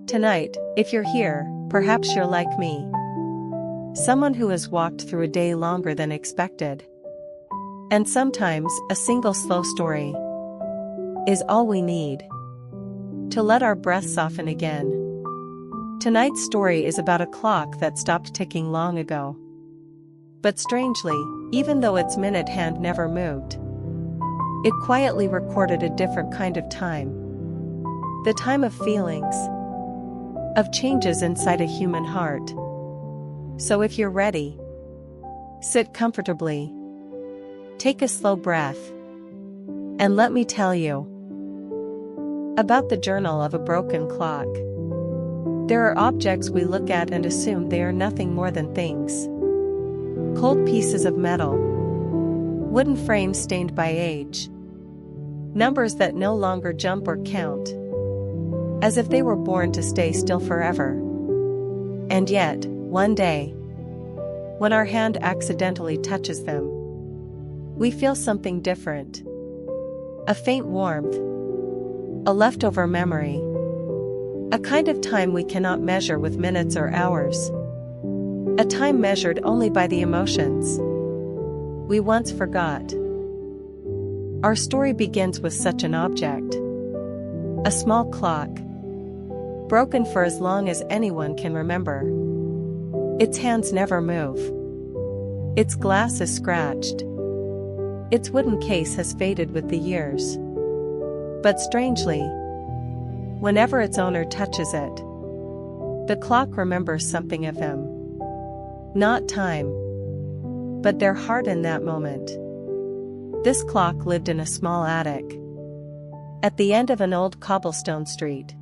Tonight, if you're here, perhaps you're like me. Someone who has walked through a day longer than expected. And sometimes, a single slow story is all we need to let our breath soften again. Tonight's story is about a clock that stopped ticking long ago. But strangely, even though its minute hand never moved, it quietly recorded a different kind of time. The time of feelings, of changes inside a human heart. So if you're ready, sit comfortably, take a slow breath, and let me tell you about the journal of a broken clock. There are objects we look at and assume they are nothing more than things. Cold pieces of metal, wooden frames stained by age, numbers that no longer jump or count, as if they were born to stay still forever. And yet, one day, when our hand accidentally touches them, we feel something different. A faint warmth, a leftover memory, a kind of time we cannot measure with minutes or hours. A time measured only by the emotions we once forgot. Our story begins with such an object. A small clock, broken for as long as anyone can remember. Its hands never move. Its glass is scratched. Its wooden case has faded with the years. But strangely, whenever its owner touches it, the clock remembers something of them. Not time, but their heart in that moment. This clock lived in a small attic, at the end of an old cobblestone street.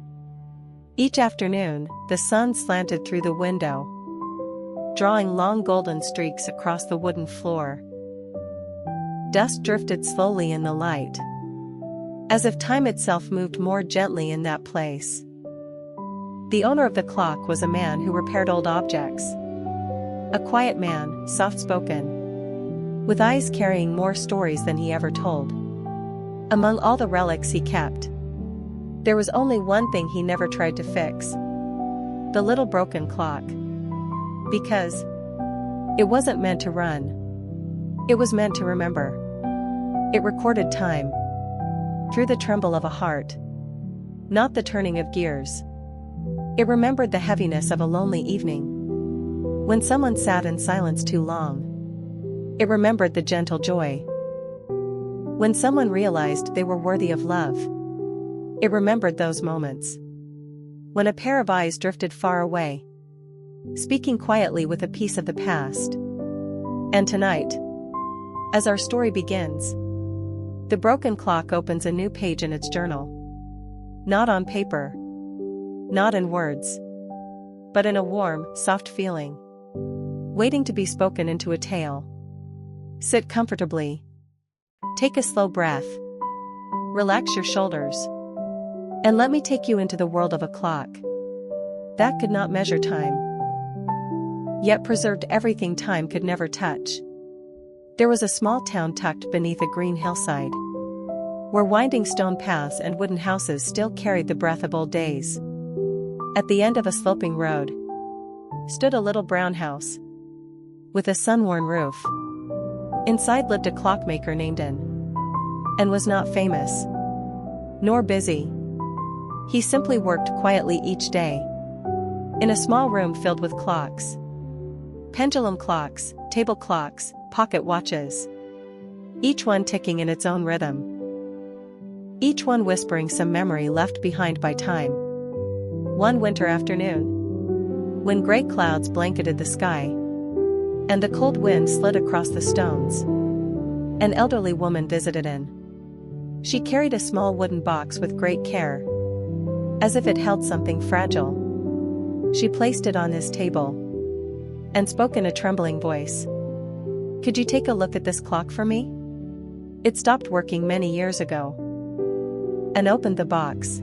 Each afternoon, the sun slanted through the window, drawing long golden streaks across the wooden floor. Dust drifted slowly in the light, as if time itself moved more gently in that place. The owner of the clock was a man who repaired old objects. A quiet man, soft-spoken, with eyes carrying more stories than he ever told. Among all the relics he kept, there was only one thing he never tried to fix: the little broken clock. Because it wasn't meant to run. It was meant to remember. It recorded time through the tremble of a heart, not the turning of gears. It remembered the heaviness of a lonely evening, when someone sat in silence too long. It remembered the gentle joy when someone realized they were worthy of love. It remembered those moments when a pair of eyes drifted far away, speaking quietly with a piece of the past. And tonight, as our story begins, the broken clock opens a new page in its journal. Not on paper, not in words, but in a warm, soft feeling, waiting to be spoken into a tale. Sit comfortably. Take a slow breath. Relax your shoulders. And let me take you into the world of a clock that could not measure time, yet preserved everything time could never touch. There was a small town tucked beneath a green hillside, where winding stone paths and wooden houses still carried the breath of old days. At the end of a sloping road stood a little brown house with a sun-worn roof. Inside lived a clockmaker named N, and was not famous, nor busy. He simply worked quietly each day, in a small room filled with clocks. Pendulum clocks, table clocks, pocket watches. Each one ticking in its own rhythm. Each one whispering some memory left behind by time. One winter afternoon, when gray clouds blanketed the sky, and the cold wind slid across the stones, an elderly woman visited in. She carried a small wooden box with great care, as if it held something fragile. She placed it on his table, and spoke in a trembling voice. "Could you take a look at this clock for me? It stopped working many years ago." And opened the box.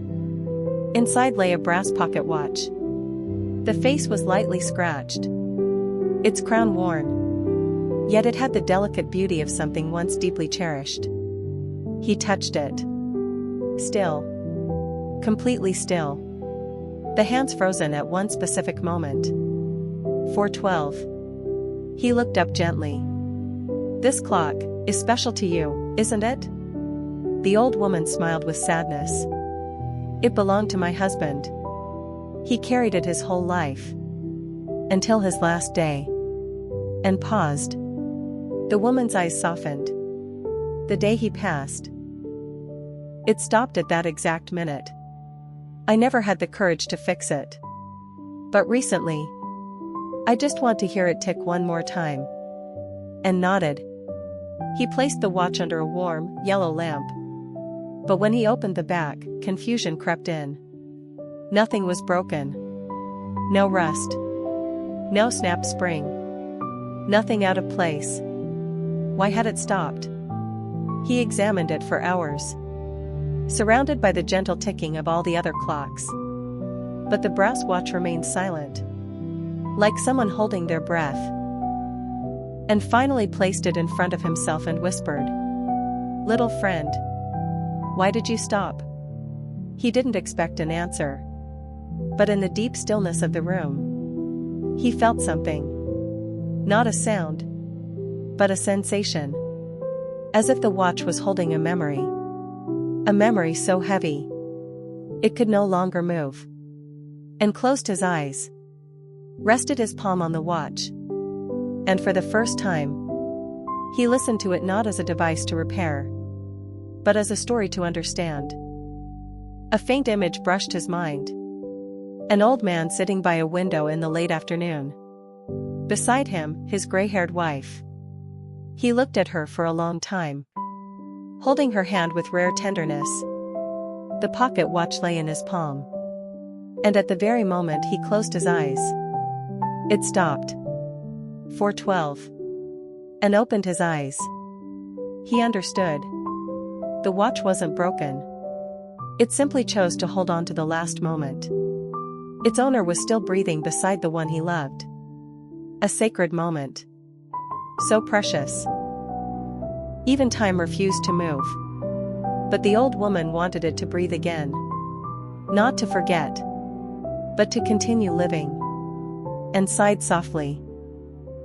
Inside lay a brass pocket watch. The face was lightly scratched, its crown worn, yet it had the delicate beauty of something once deeply cherished. He touched it. Still. Completely still. the hands frozen at one specific moment. 4:12. He looked up gently. This clock is special to you, isn't it? The old woman smiled with sadness. It belonged to my husband. He carried it his whole life. Until his last day. And paused. The woman's eyes softened. The day he passed. It stopped at that exact minute. I never had the courage to fix it. But recently, I just want to hear it tick one more time. And nodded. He placed the watch under a warm, yellow lamp. But when he opened the back, confusion crept in. Nothing was broken. No rust. No snap spring. Nothing out of place. Why had it stopped? He examined it for hours. Surrounded by the gentle ticking of all the other clocks. But the brass watch remained silent. Like someone holding their breath. And finally placed it in front of himself and whispered, "Little friend, why did you stop?" He didn't expect an answer. But in the deep stillness of the room, he felt something. Not a sound, but a sensation. As if the watch was holding a memory. A memory so heavy, it could no longer move. And closed his eyes. Rested his palm on the watch. And for the first time, he listened to it not as a device to repair, but as a story to understand. A faint image brushed his mind. An old man sitting by a window in the late afternoon. Beside him, his gray-haired wife. He looked at her for a long time. Holding her hand with rare tenderness. The pocket watch lay in his palm. And at the very moment he closed his eyes, it stopped. 4:12. And opened his eyes. He understood. The watch wasn't broken. It simply chose to hold on to the last moment. Its owner was still breathing beside the one he loved. A sacred moment. So precious. Even time refused to move. But the old woman wanted it to breathe again. Not to forget. But to continue living. And sighed softly.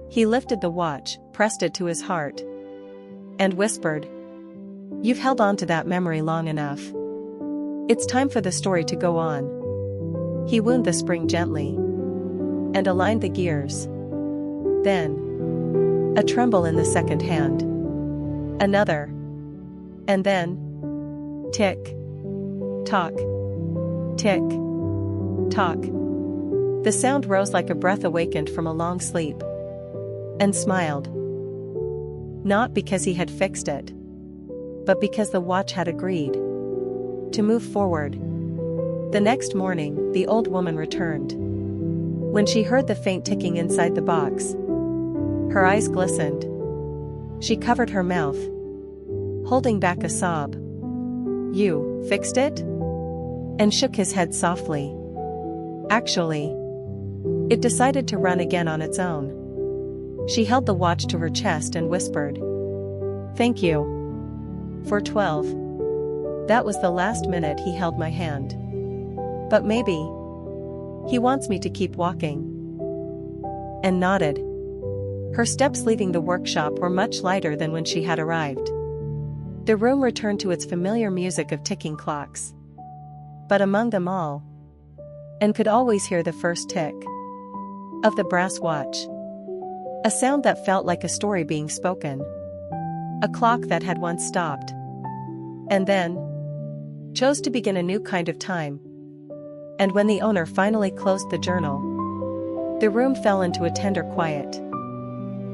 He lifted the watch, pressed it to his heart. And whispered, "You've held on to that memory long enough. It's time for the story to go on." He wound the spring gently. And aligned the gears. Then, a tremble in the second hand. Another. And then, tick. Tock. Tick. Tock. The sound rose like a breath awakened from a long sleep. And smiled. Not because he had fixed it. But because the watch had agreed. To move forward. The next morning, the old woman returned. When she heard the faint ticking inside the box, her eyes glistened. She covered her mouth, holding back a sob. "You fixed it?" And shook his head softly. Actually, it decided to run again on its own. She held the watch to her chest and whispered, "Thank you." 4:12. That was the last minute he held my hand. But maybe he wants me to keep walking. And nodded. Her steps leaving the workshop were much lighter than when she had arrived. The room returned to its familiar music of ticking clocks. But among them all, and could always hear the first tick of the brass watch. A sound that felt like a story being spoken. A clock that had once stopped. And then chose to begin a new kind of time. And when the owner finally closed the journal, the room fell into a tender quiet.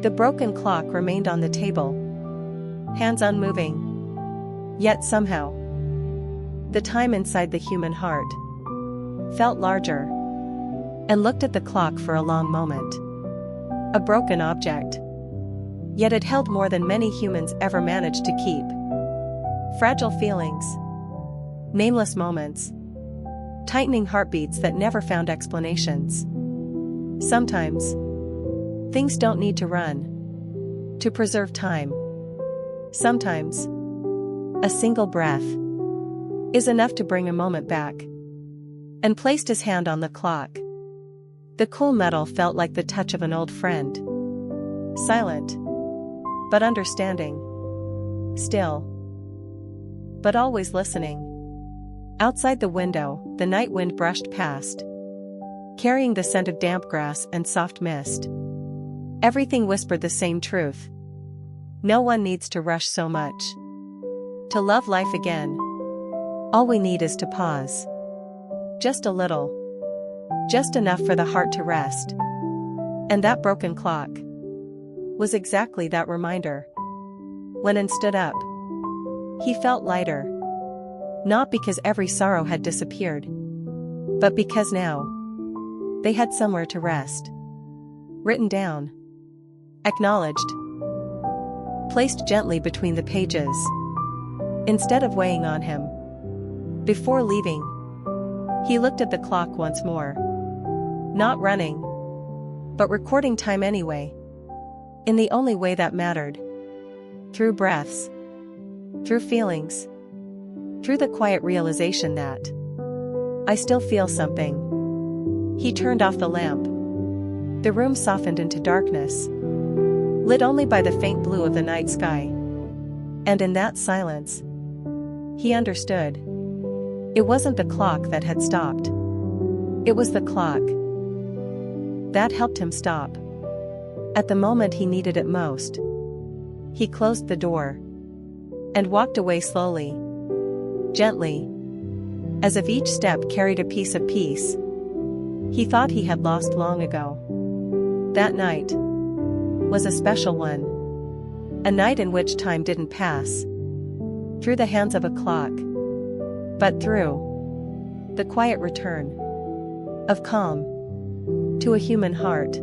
The broken clock remained on the table, hands unmoving. Yet somehow, the time inside the human heart felt larger, and looked at the clock for a long moment. A broken object. Yet it held more than many humans ever managed to keep. Fragile feelings. Nameless moments. Tightening heartbeats that never found explanations. Sometimes, things don't need to run to preserve time. Sometimes, a single breath is enough to bring a moment back. and placed his hand on the clock. The cool metal felt like the touch of an old friend. Silent, but understanding. Still, but always listening. Outside the window, the night wind brushed past, carrying the scent of damp grass and soft mist. Everything whispered the same truth. No one needs to rush so much to love life again. All we need is to pause. Just a little. Just enough for the heart to rest. And that broken clock was exactly that reminder. When An stood up, he felt lighter. Not because every sorrow had disappeared, but because now they had somewhere to rest. Written down. Acknowledged. Placed gently between the pages. Instead of weighing on him. Before leaving, he looked at the clock once more. Not running, but recording time anyway. In the only way that mattered. Through breaths. Through feelings. Through the quiet realization that I still feel something. He turned off the lamp. The room softened into darkness, lit only by the faint blue of the night sky. And in that silence, he understood. It wasn't the clock that had stopped. It was the clock that helped him stop. At the moment he needed it most. He closed the door and walked away slowly, gently, as if each step carried a piece of peace he thought he had lost long ago. That night was a special one. A night in which time didn't pass through the hands of a clock, but through the quiet return of calm to a human heart.